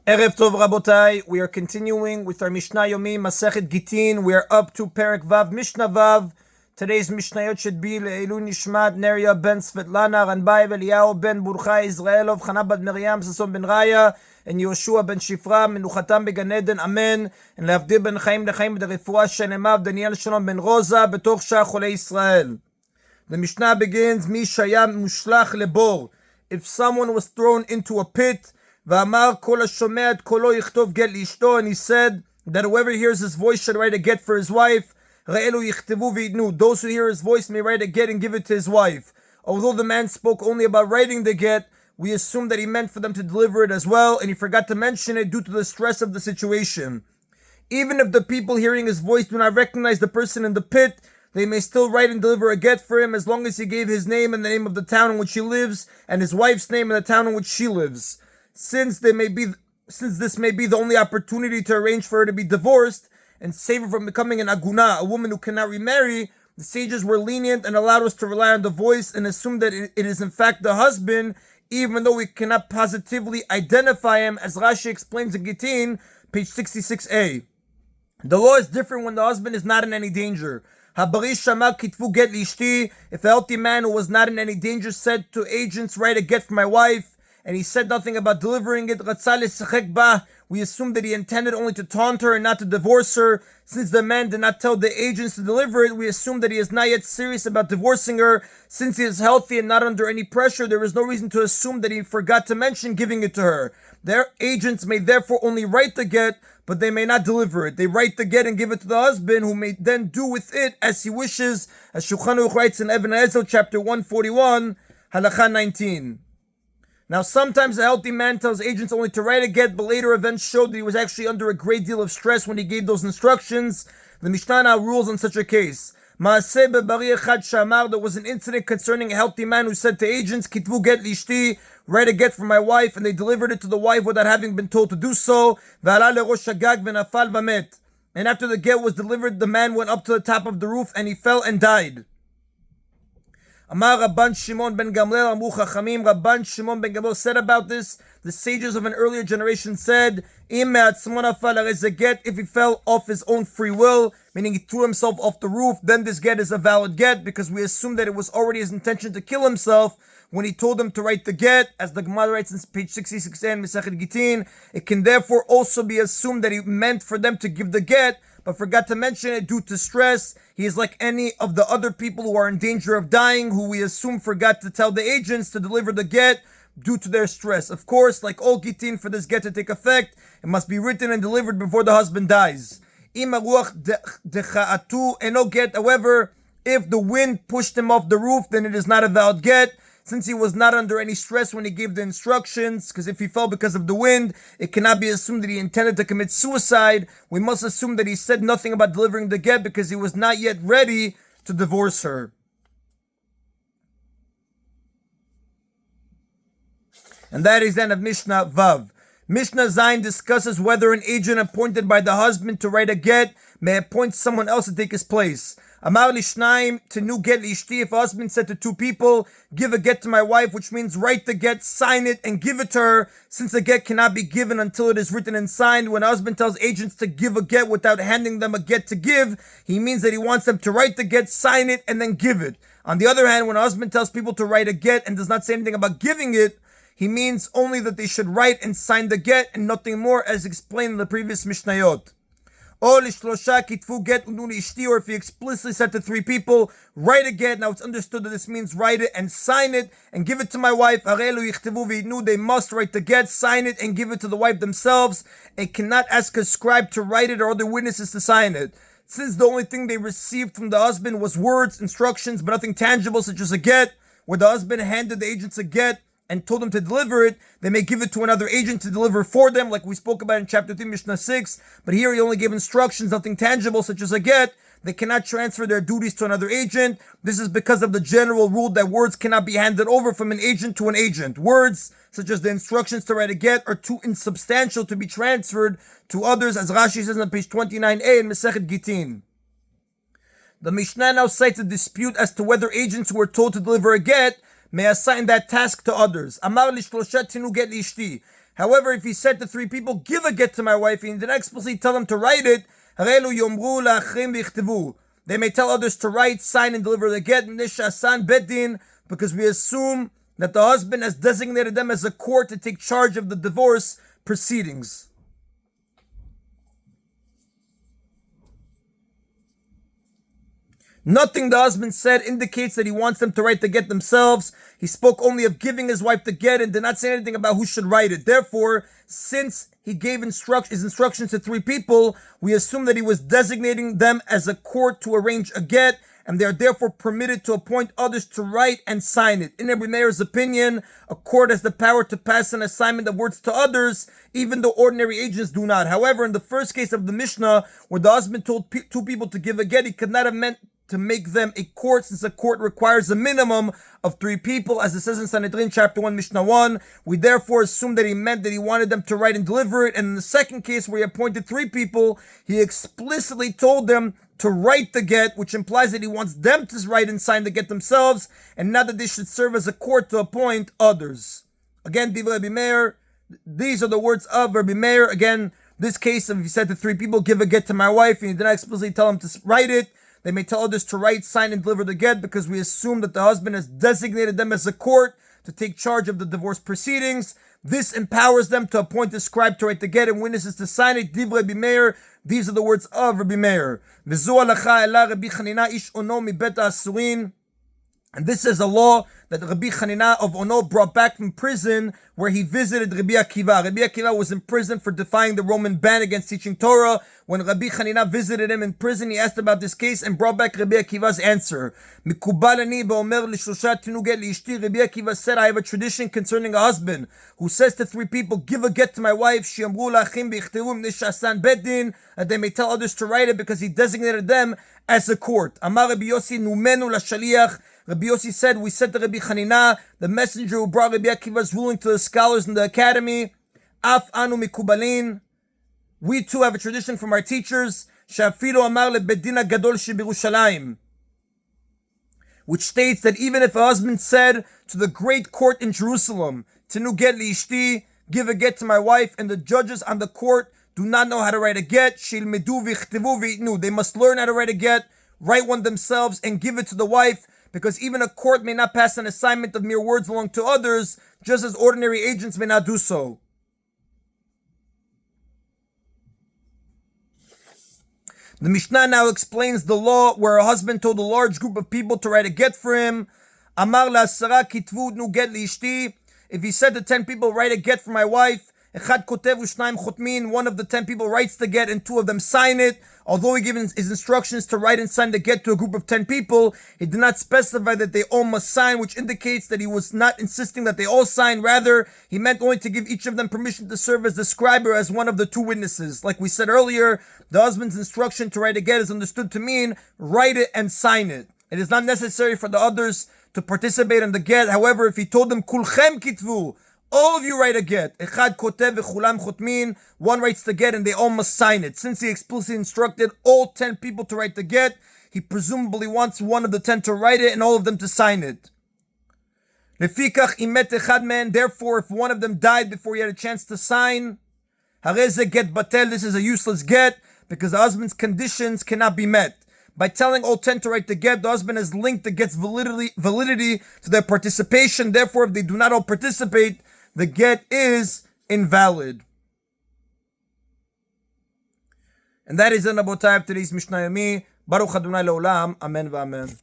Erev Tov Rabotai, we are continuing with our Mishna Yomi, Masechet Gittin. We are up to Perek Vav, Mishnah Vav. Today's Mishnayot should be Le'ilu Nishmat, Neria ben Svetlana, Ranbai Eliyahu ben Burcha, Israelov, Chana bat Miriam, Sason ben Raya, and Yoshua ben Shifra, Menuchatam began Eden, Amen. And Leavdil ben Chaim lechaim b'derefua shenemav, Daniel Shalom ben Rosa, betoch shah Cholei Israel. The Mishnah begins, Mi shaya mushlach lebor. If someone was thrown into a pit, V'amar kol hashomeh et kolo yichtov get liishto, and he said that whoever hears his voice should write a get for his wife. Re'elu yichtevu v'yitnu. Those who hear his voice may write a get and give it to his wife. Although the man spoke only about writing the get, we assume that he meant for them to deliver it as well, and he forgot to mention it due to the stress of the situation. Even if the people hearing his voice do not recognize the person in the pit, they may still write and deliver a get for him as long as he gave his name and the name of the town in which he lives, and his wife's name and the town in which she lives. Since this may be the only opportunity to arrange for her to be divorced and save her from becoming an aguna, a woman who cannot remarry, the sages were lenient and allowed us to rely on the voice and assume that it is in fact the husband, even though we cannot positively identify him, as Rashi explains in Gittin, page 66a. The law is different when the husband is not in any danger. If a healthy man who was not in any danger said to agents, write a get for my wife, and he said nothing about delivering it, we assume that he intended only to taunt her and not to divorce her. Since the man did not tell the agents to deliver it, we assume that he is not yet serious about divorcing her. Since he is healthy and not under any pressure, there is no reason to assume that he forgot to mention giving it to her. Their agents may therefore only write the get, but they may not deliver it. They write the get and give it to the husband, who may then do with it as he wishes, as Shulchan Aruch writes in Even HaEzel, chapter 141, Halakha 19. Now, sometimes a healthy man tells agents only to write a get, but later events showed that he was actually under a great deal of stress when he gave those instructions. The Mishnah now rules on such a case. There was an incident concerning a healthy man who said to agents, Kitvu get lishti, write a get for my wife, and they delivered it to the wife without having been told to do so. And after the get was delivered, the man went up to the top of the roof and he fell and died. Amar Rabban Shimon ben Gamliel Amru Chachamim. Rabban Shimon ben Gamliel said about this, the sages of an earlier generation said, if he fell off his own free will, meaning he threw himself off the roof, then this get is a valid get, because we assume that it was already his intention to kill himself when he told them to write the get, as the Gemara writes in page 66 and Masechet Gittin. It can therefore also be assumed that he meant for them to give the get, but forgot to mention it due to stress. He is like any of the other people who are in danger of dying, who we assume forgot to tell the agents to deliver the get due to their stress. Of course, like all Gittin, for this get to take effect, it must be written and delivered before the husband dies. However, if the wind pushed him off the roof, then it is not a valid get, since he was not under any stress when he gave the instructions, because if he fell because of the wind, it cannot be assumed that he intended to commit suicide. We must assume that he said nothing about delivering the get because he was not yet ready to divorce her. And that is the end of Mishnah Vav. Mishnah Zayin discusses whether an agent appointed by the husband to write a get may appoint someone else to take his place. Amar lishnaim tenu get lishti. If a husband said to two people, give a get to my wife, which means write the get, sign it, and give it to her, since a get cannot be given until it is written and signed. When a husband tells agents to give a get without handing them a get to give, he means that he wants them to write the get, sign it, and then give it. On the other hand, when a husband tells people to write a get and does not say anything about giving it, he means only that they should write and sign the get and nothing more, as explained in the previous Mishnayot. Or if he explicitly said to three people, write a get. Now it's understood that this means write it and sign it and give it to my wife. They must write the get, sign it, and give it to the wife themselves, and cannot ask a scribe to write it or other witnesses to sign it. Since the only thing they received from the husband was words, instructions, but nothing tangible such as a get, where the husband handed the agents a get and told them to deliver it, they may give it to another agent to deliver for them, like we spoke about in chapter 3, Mishnah 6. But here he only gave instructions, nothing tangible, such as a get. They cannot transfer their duties to another agent. This is because of the general rule that words cannot be handed over from an agent to an agent. Words, such as the instructions to write a get, are too insubstantial to be transferred to others, as Rashi says on page 29a in Masechet Gittin. The Mishnah now cites a dispute as to whether agents who were told to deliver a get may assign that task to others. Amar lishlosha tinu get lishti. However, if he said to 3 people, give a get to my wife, and he did not explicitly tell them to write it, they may tell others to write, sign, and deliver the get, because we assume that the husband has designated them as a court to take charge of the divorce proceedings. Nothing the husband said indicates that he wants them to write the get themselves. He spoke only of giving his wife the get and did not say anything about who should write it. Therefore, since he gave his instructions to 3 people, we assume that he was designating them as a court to arrange a get, and they are therefore permitted to appoint others to write and sign it. In Rabbi Meir's opinion, a court has the power to pass an assignment of words to others, even though ordinary agents do not. However, in the first case of the Mishnah, where the husband told 2 people to give a get, he could not have meant to make them a court, since a court requires a minimum of 3 people, as it says in Sanhedrin chapter 1, Mishnah 1. We therefore assume that he meant that he wanted them to write and deliver it. And in the second case, where he appointed 3 people, he explicitly told them to write the get, which implies that he wants them to write and sign the get themselves, and not that they should serve as a court to appoint others. Again, Divrei Rabbi Meir, these are the words of Rabbi Meir. Again, this case, if he said to 3 people, give a get to my wife, and he did not explicitly tell them to write it, they may tell others to write, sign, and deliver the get, because we assume that the husband has designated them as a court to take charge of the divorce proceedings. This empowers them to appoint a scribe to write the get and witnesses to sign it. Divrei Rabbi Meir. These are the words of Rabbi Meir. And this is a law that Rabbi Chanina of Ono brought back from prison, where he visited Rabbi Akiva. Rabbi Akiva was in prison for defying the Roman ban against teaching Torah. When Rabbi Chanina visited him in prison, he asked about this case and brought back Rabbi Akiva's answer. Rabbi Akiva said, I have a tradition concerning a husband who says to 3 people, give a get to my wife, that they may tell others to write it, because he designated them as a court. Amar Rabbi Yossi numenu lashaliach. Rabbi Yossi said, we said to Rabbi Chanina, the messenger who brought Rabbi Akiva's ruling to the scholars in the academy, Af anu mikubalin. We too have a tradition from our teachers, Shafilu amar lebedina gadol shebirushalayim, which states that even if a husband said to the great court in Jerusalem, Tenu get liishti, give a get to my wife, and the judges on the court do not know how to write a get, shilmedu v'ichtevu v'itnu, they must learn how to write a get, write one themselves, and give it to the wife, because even a court may not pass an assignment of mere words along to others, just as ordinary agents may not do so. The Mishnah now explains the law where a husband told a large group of people to write a get for him. Amar la'asara kitvu nu get liishti. If he said to 10 people, write a get for my wife, echad kotev u'shnayim chotmin, one of the 10 people writes the get and 2 of them sign it. Although he gave his instructions to write and sign the get to a group of 10 people, he did not specify that they all must sign, which indicates that he was not insisting that they all sign. Rather, he meant only to give each of them permission to serve as the scribe or as one of the 2 witnesses. Like we said earlier, the husband's instruction to write a get is understood to mean write it and sign it. It is not necessary for the others to participate in the get. However, if he told them, kulchem kitvu, all of you write a get, echad kotev v'chulam chotmin, one writes the get and they all must sign it. Since he explicitly instructed all 10 people to write the get, he presumably wants one of the 10 to write it and all of them to sign it. Lefikach imet echad men, therefore if one of them died before he had a chance to sign, hareze get batel, this is a useless get, because the husband's conditions cannot be met. By telling all 10 to write the get, the husband has linked the get's validity to their participation. Therefore, if they do not all participate, the get is invalid. And that is the Nabotai of today's Mishna Yomi. Baruch Adonai Leolam. Amen v'amen.